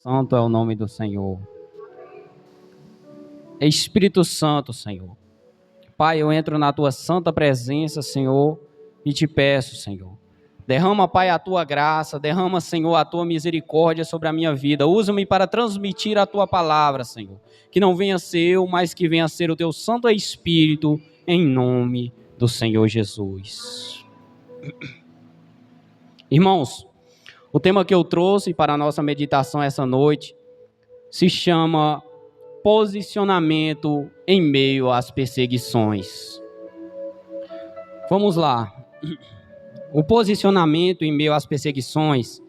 Santo é o nome do Senhor. Espírito Santo, Senhor. Pai, eu entro na tua santa presença, Senhor, e te peço, Senhor. Derrama, Pai, a tua graça, derrama, Senhor, a tua misericórdia sobre a minha vida. Usa-me para transmitir a tua palavra, Senhor. Que não venha ser eu, mas que venha ser o teu Santo Espírito, em nome do Senhor Jesus. Irmãos, o tema que eu trouxe para a nossa meditação essa noite se chama posicionamento em meio às perseguições. Vamos lá. O posicionamento em meio às perseguições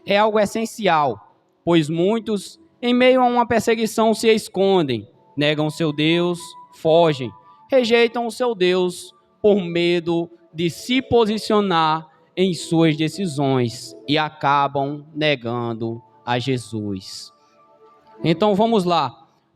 é algo essencial, pois muitos, em meio a uma perseguição, se escondem, negam seu Deus, fogem, rejeitam o seu Deus por medo de se posicionar em suas decisões e acabam negando a Jesus. Então vamos lá.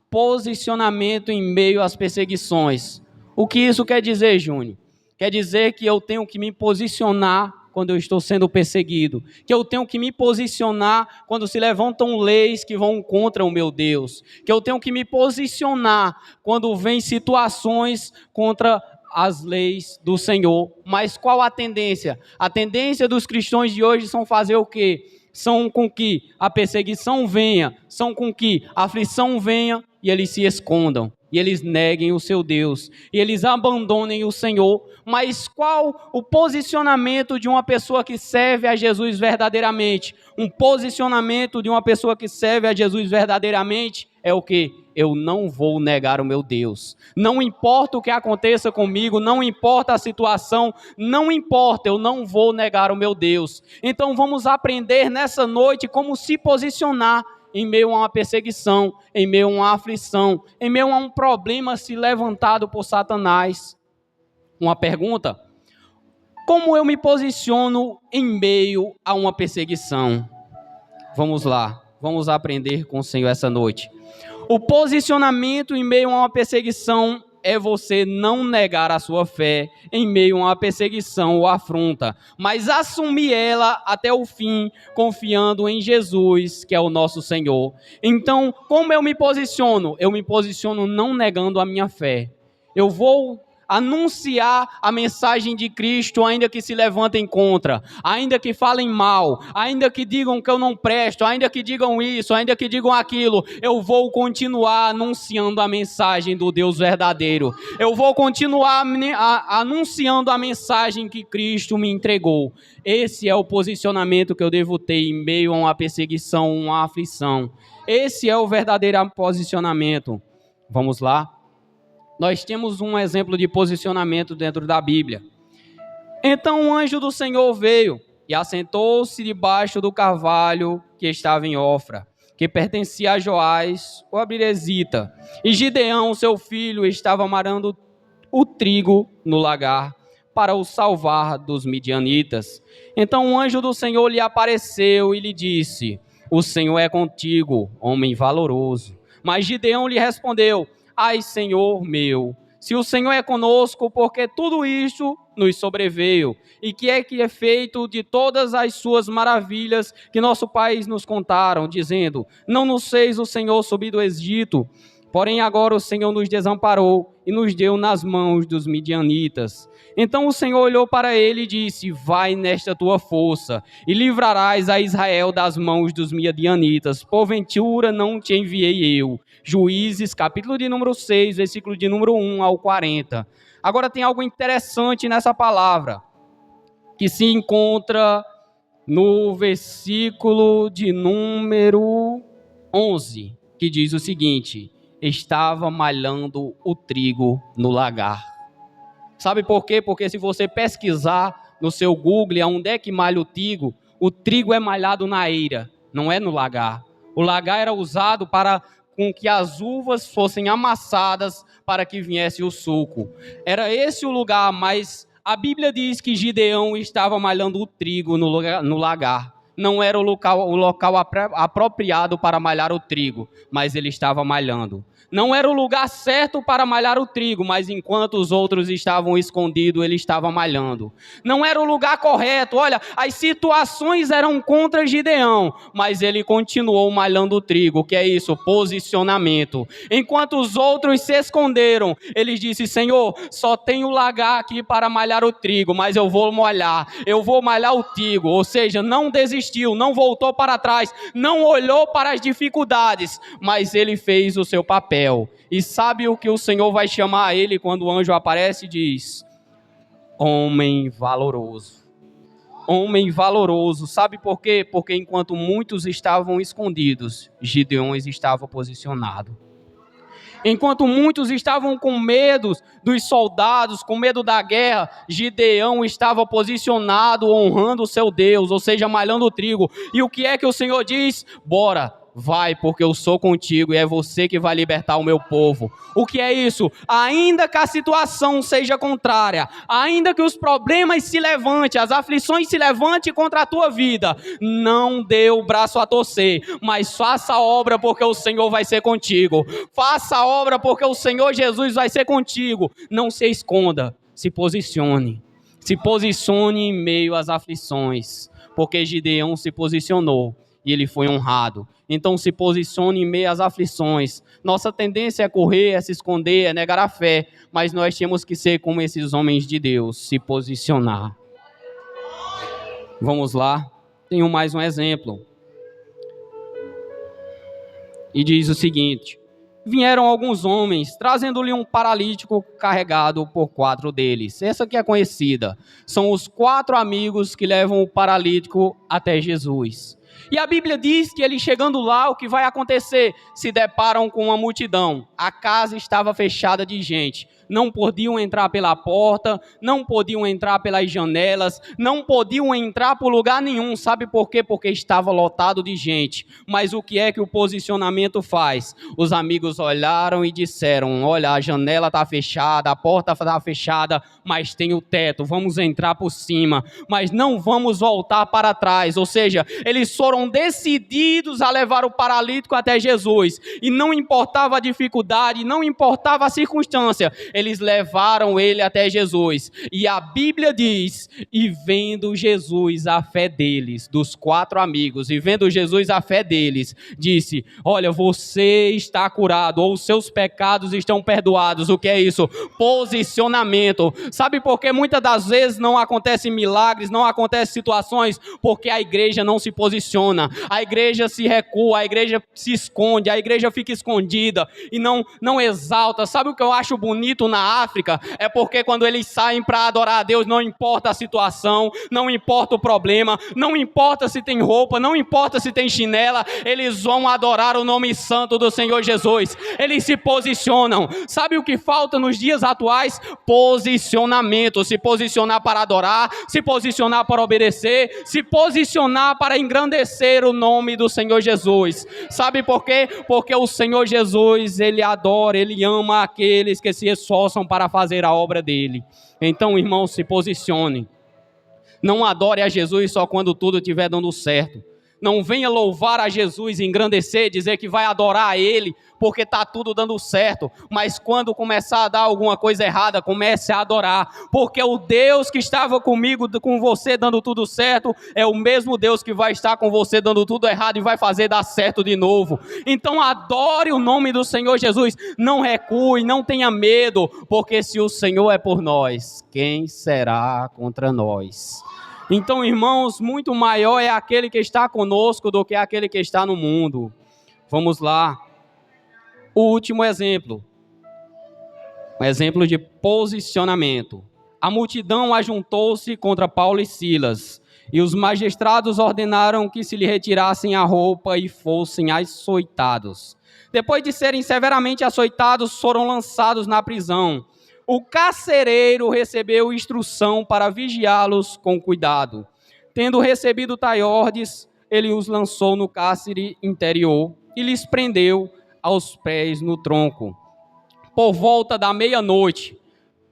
Posicionamento em meio às perseguições. O que isso quer dizer, Júnior? Quer dizer que eu tenho que me posicionar quando eu estou sendo perseguido, que eu tenho que me posicionar quando se levantam leis que vão contra o meu Deus, que eu tenho que me posicionar quando vem situações contra as leis do Senhor. Mas qual a tendência? A tendência dos cristãos de hoje são fazer o quê? São com que a perseguição venha, são com que a aflição venha e eles se escondam, e eles neguem o seu Deus, e eles abandonem o Senhor. Mas qual o posicionamento de uma pessoa que serve a Jesus verdadeiramente? Um posicionamento de uma pessoa que serve a Jesus verdadeiramente é o quê? Eu não vou negar o meu Deus. Não importa o que aconteça comigo, não importa a situação, não importa, eu não vou negar o meu Deus. Então vamos aprender nessa noite como se posicionar em meio a uma perseguição, em meio a uma aflição, em meio a um problema se levantado por Satanás. Uma pergunta: como eu me posiciono em meio a uma perseguição? Vamos lá, vamos aprender com o Senhor essa noite. O posicionamento em meio a uma perseguição é você não negar a sua fé em meio a uma perseguição ou afronta, mas assumir ela até o fim, confiando em Jesus, que é o nosso Senhor. Então, como eu me posiciono? Eu me posiciono não negando a minha fé. Eu vou anunciar a mensagem de Cristo, ainda que se levantem contra, ainda que falem mal, ainda que digam que eu não presto, ainda que digam isso, ainda que digam aquilo, eu vou continuar anunciando a mensagem do Deus verdadeiro. Eu vou continuar anunciando a mensagem que Cristo me entregou. Esse é o posicionamento que eu devo ter em meio a uma perseguição, uma aflição. Esse é o verdadeiro posicionamento. Vamos lá? Nós temos um exemplo de posicionamento dentro da Bíblia. Então um anjo do Senhor veio e assentou-se debaixo do carvalho que estava em Ofra, que pertencia a Joás, o abiezrita. E Gideão, seu filho, estava amarando o trigo no lagar para o salvar dos midianitas. Então um anjo do Senhor lhe apareceu e lhe disse: o Senhor é contigo, homem valoroso. Mas Gideão lhe respondeu: ai, Senhor meu, se o Senhor é conosco, porque tudo isto nos sobreveio, e que é feito de todas as suas maravilhas que nosso pai nos contaram, dizendo: não nos fez o Senhor subir do Egito, porém agora o Senhor nos desamparou e nos deu nas mãos dos midianitas. Então o Senhor olhou para ele e disse: vai nesta tua força, e livrarás a Israel das mãos dos midianitas, porventura não te enviei eu. Juízes, capítulo de número 6, versículo de número 1 ao 40. Agora tem algo interessante nessa palavra, que se encontra no versículo de número 11, que diz o seguinte: estava malhando o trigo no lagar. Sabe por quê? Porque se você pesquisar no seu Google onde é que malha o trigo é malhado na eira, não é no lagar. O lagar era usado para com que as uvas fossem amassadas para que viesse o suco. Era esse o lugar, mas a Bíblia diz que Gideão estava malhando o trigo no lagar. não era o local apropriado para malhar o trigo, mas ele estava malhando. Não era o lugar certo para malhar o trigo, mas enquanto os outros estavam escondidos, ele estava malhando. Não era o lugar correto. Olha, as situações eram contra Gideão, mas ele continuou malhando o trigo. O que é isso? Posicionamento. Enquanto os outros se esconderam, ele disse: Senhor, só tenho lagar aqui para malhar o trigo, mas eu vou malhar o trigo. Ou seja, não desistiu, não voltou para trás, não olhou para as dificuldades, mas ele fez o seu papel. E sabe o que o Senhor vai chamar ele quando o anjo aparece e diz: homem valoroso. Homem valoroso. Sabe por quê? Porque enquanto muitos estavam escondidos, Gideão estava posicionado. Enquanto muitos estavam com medo dos soldados, com medo da guerra, Gideão estava posicionado, honrando o seu Deus, ou seja, malhando o trigo. E o que é que o Senhor diz? Bora, vai, porque eu sou contigo e é você que vai libertar o meu povo. O que é isso? Ainda que a situação seja contrária, ainda que os problemas se levantem, as aflições se levantem contra a tua vida, não dê o braço a torcer, mas faça a obra porque o Senhor vai ser contigo. Faça a obra porque o Senhor Jesus vai ser contigo. Não se esconda, se posicione. Se posicione em meio às aflições, porque Gideão se posicionou e ele foi honrado. Então se posicione em meio às aflições. Nossa tendência é correr, é se esconder, é negar a fé, mas nós temos que ser como esses homens de Deus, se posicionar. Vamos lá, tenho mais um exemplo. E diz o seguinte: vieram alguns homens, trazendo-lhe um paralítico carregado por 4 deles. Essa que é conhecida. São os 4 amigos que levam o paralítico até Jesus. E a Bíblia diz que eles chegando lá, o que vai acontecer? Se deparam com uma multidão. A casa estava fechada de gente. Não podiam entrar pela porta, não podiam entrar pelas janelas, não podiam entrar por lugar nenhum. Sabe por quê? Porque estava lotado de gente. Mas o que é que o posicionamento faz? Os amigos olharam e disseram: olha, a janela está fechada, a porta está fechada, mas tem o teto, vamos entrar por cima, mas não vamos voltar para trás. Ou seja, eles foram decididos a levar o paralítico até Jesus, e não importava a dificuldade, não importava a circunstância, eles levaram ele até Jesus. E a Bíblia diz: e vendo Jesus a fé deles, dos 4 amigos, e vendo Jesus a fé deles, disse: olha, você está curado, ou os seus pecados estão perdoados. O que é isso? Posicionamento. Sabe por que muitas das vezes não acontecem milagres, não acontecem situações? Porque a igreja não se posiciona, a igreja se recua, a igreja se esconde, a igreja fica escondida e não exalta. Sabe o que eu acho bonito na África? É porque quando eles saem para adorar a Deus, não importa a situação, não importa o problema, não importa se tem roupa, não importa se tem chinela, eles vão adorar o nome santo do Senhor Jesus. Eles se posicionam. Sabe o que falta nos dias atuais? Posicionamento. Se posicionar para adorar, se posicionar para obedecer, se posicionar para engrandecer o nome do Senhor Jesus. Sabe por quê? Porque o Senhor Jesus, Ele adora, Ele ama aqueles que se esforçam para fazer a obra dEle. Então, irmão, se posicione. Não adore a Jesus só quando tudo estiver dando certo. Não venha louvar a Jesus, engrandecer, dizer que vai adorar a Ele, porque está tudo dando certo. Mas quando começar a dar alguma coisa errada, comece a adorar. Porque o Deus que estava comigo, com você, dando tudo certo, é o mesmo Deus que vai estar com você, dando tudo errado e vai fazer dar certo de novo. Então adore o nome do Senhor Jesus. Não recue, não tenha medo, porque se o Senhor é por nós, quem será contra nós? Então, irmãos, muito maior é aquele que está conosco do que aquele que está no mundo. Vamos lá. O último exemplo. Um exemplo de posicionamento. A multidão ajuntou-se contra Paulo e Silas, e os magistrados ordenaram que se lhe retirassem a roupa e fossem açoitados. Depois de serem severamente açoitados, foram lançados na prisão. O carcereiro recebeu instrução para vigiá-los com cuidado. Tendo recebido tais ordens, ele os lançou no cárcere interior e lhes prendeu aos pés no tronco. Por volta da meia-noite,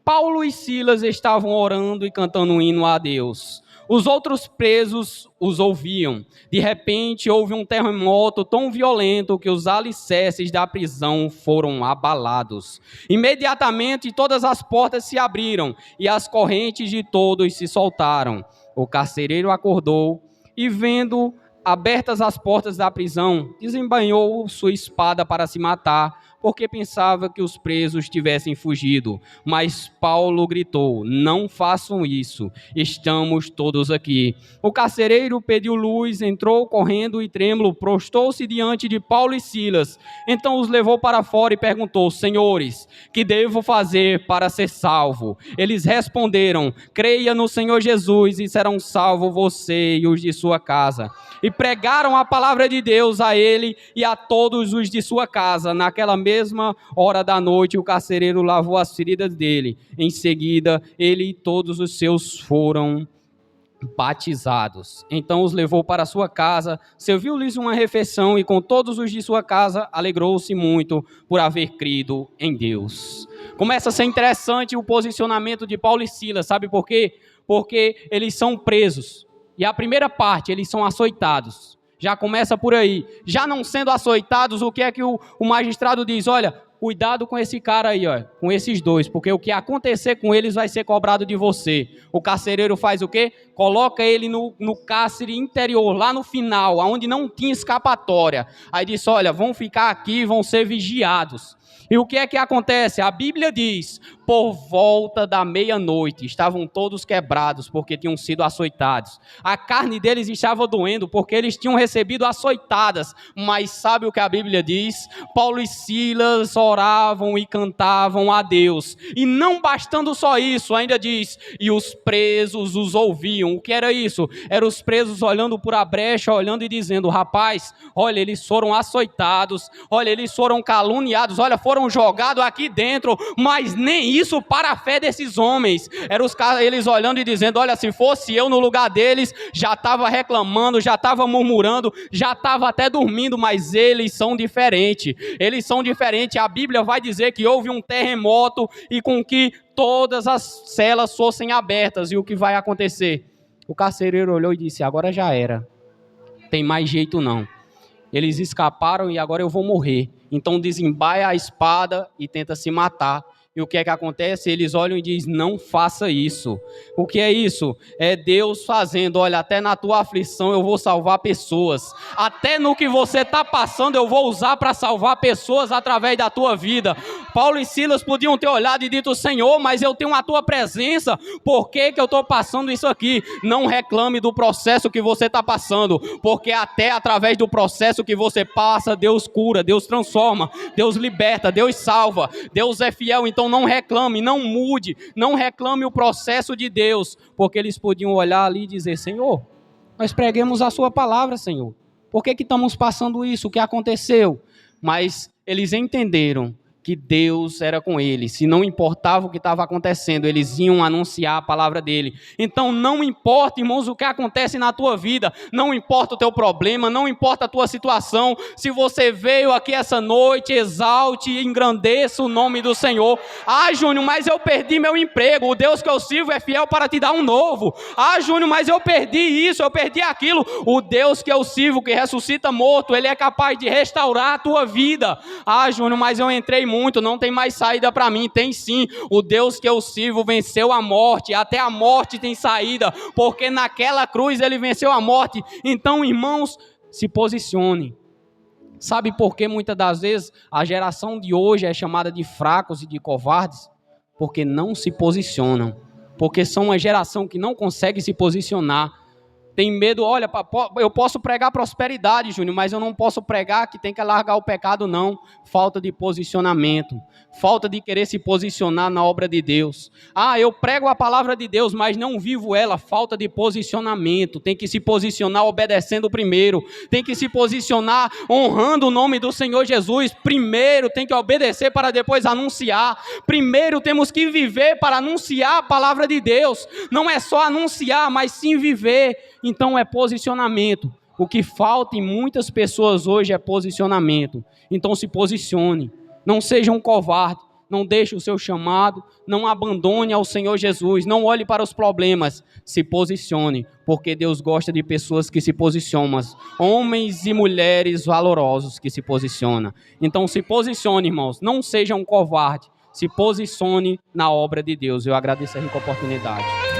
Paulo e Silas estavam orando e cantando um hino a Deus. Os outros presos os ouviam. De repente, houve um terremoto tão violento que os alicerces da prisão foram abalados. Imediatamente, todas as portas se abriram e as correntes de todos se soltaram. O carcereiro acordou e, vendo abertas as portas da prisão, desembainhou sua espada para se matar, porque pensava que os presos tivessem fugido. Mas Paulo gritou: não façam isso, estamos todos aqui. O carcereiro pediu luz, entrou correndo e trêmulo, prostou-se diante de Paulo e Silas. Então os levou para fora e perguntou: senhores, que devo fazer para ser salvo? Eles responderam: creia no Senhor Jesus e serão salvos você e os de sua casa. E pregaram a palavra de Deus a ele e a todos os de sua casa. Naquela mesma hora da noite, o carcereiro lavou as feridas dele. Em seguida, ele e todos os seus foram batizados. Então os levou para sua casa, serviu-lhes uma refeição e com todos os de sua casa alegrou-se muito por haver crido em Deus. Começa a ser interessante o posicionamento de Paulo e Silas, sabe por quê? Porque eles são presos. E a primeira parte, eles são açoitados. Já começa por aí. Já não sendo açoitados, o que é que o magistrado diz? Olha, cuidado com esse cara aí, ó, com esses dois, porque o que acontecer com eles vai ser cobrado de você. O carcereiro faz o quê? Coloca ele no cárcere interior, lá no final, onde não tinha escapatória. Aí diz: olha, vão ficar aqui, vão ser vigiados. E o que é que acontece? A Bíblia diz: por volta da meia-noite, estavam todos quebrados, porque tinham sido açoitados. A carne deles estava doendo, porque eles tinham recebido açoitadas. Mas sabe o que a Bíblia diz? Paulo e Silas oravam e cantavam a Deus. E não bastando só isso, ainda diz: e os presos os ouviam. O que era isso? Eram os presos olhando por a brecha, olhando e dizendo: rapaz, olha, eles foram açoitados, olha, eles foram caluniados, olha, foram jogados aqui dentro, mas nem isso para a fé desses homens. Eram os caras, eles olhando e dizendo: olha, se fosse eu no lugar deles, já estava reclamando, já estava murmurando, já estava até dormindo, mas eles são diferentes. Eles são diferentes. A Bíblia vai dizer que houve um terremoto e com que todas as celas fossem abertas. E o que vai acontecer? O carcereiro olhou e disse: agora já era, tem mais jeito não. Eles escaparam e agora eu vou morrer. Então desembaia a espada e tenta se matar. E o que é que acontece? Eles olham e dizem: não faça isso. O que é isso? É Deus fazendo: olha, até na tua aflição eu vou salvar pessoas. Até no que você está passando eu vou usar para salvar pessoas através da tua vida. Paulo e Silas podiam ter olhado e dito: Senhor, mas eu tenho a tua presença, por que eu estou passando isso aqui? Não reclame do processo que você está passando, porque até através do processo que você passa, Deus cura, Deus transforma, Deus liberta, Deus salva, Deus é fiel. Então não reclame, não mude, não reclame o processo de Deus, porque eles podiam olhar ali e dizer: Senhor, nós preguemos a sua palavra, Senhor, por que estamos passando isso? O que aconteceu? Mas eles entenderam que Deus era com eles. Se não importava o que estava acontecendo, eles iam anunciar a palavra dele. Então não importa, irmãos, o que acontece na tua vida, não importa o teu problema, não importa a tua situação. Se você veio aqui essa noite, exalte e engrandeça o nome do Senhor. Ah, Júnior, mas eu perdi meu emprego. O Deus que eu sirvo é fiel para te dar um novo. Ah, Júnior, mas eu perdi isso, eu perdi aquilo. O Deus que eu sirvo, que ressuscita morto, ele é capaz de restaurar a tua vida. Ah, Júnior, mas eu entrei muito, não tem mais saída para mim. Tem sim. O Deus que eu sirvo venceu a morte, até a morte tem saída, porque naquela cruz ele venceu a morte. Então, irmãos, se posicione. Sabe por que muitas das vezes a geração de hoje é chamada de fracos e de covardes? Porque não se posicionam, porque são uma geração que não consegue se posicionar. Tem medo. Olha, eu posso pregar prosperidade, Júnior, mas eu não posso pregar que tem que largar o pecado, não. Falta de posicionamento, falta de querer se posicionar na obra de Deus. Ah, eu prego a palavra de Deus, mas não vivo ela. Falta de posicionamento. Tem que se posicionar obedecendo primeiro, tem que se posicionar honrando o nome do Senhor Jesus. Primeiro tem que obedecer para depois anunciar. Primeiro temos que viver para anunciar a palavra de Deus. Não é só anunciar, mas sim viver. Então é posicionamento. O que falta em muitas pessoas hoje é posicionamento. Então se posicione. Não seja um covarde. não deixe o seu chamado, não abandone ao Senhor Jesus, não olhe para os problemas, se posicione, porque Deus gosta de pessoas que se posicionam, homens e mulheres valorosos que se posicionam. Então se posicione, irmãos, não seja um covarde, se posicione na obra de Deus. Eu agradeço a rica oportunidade.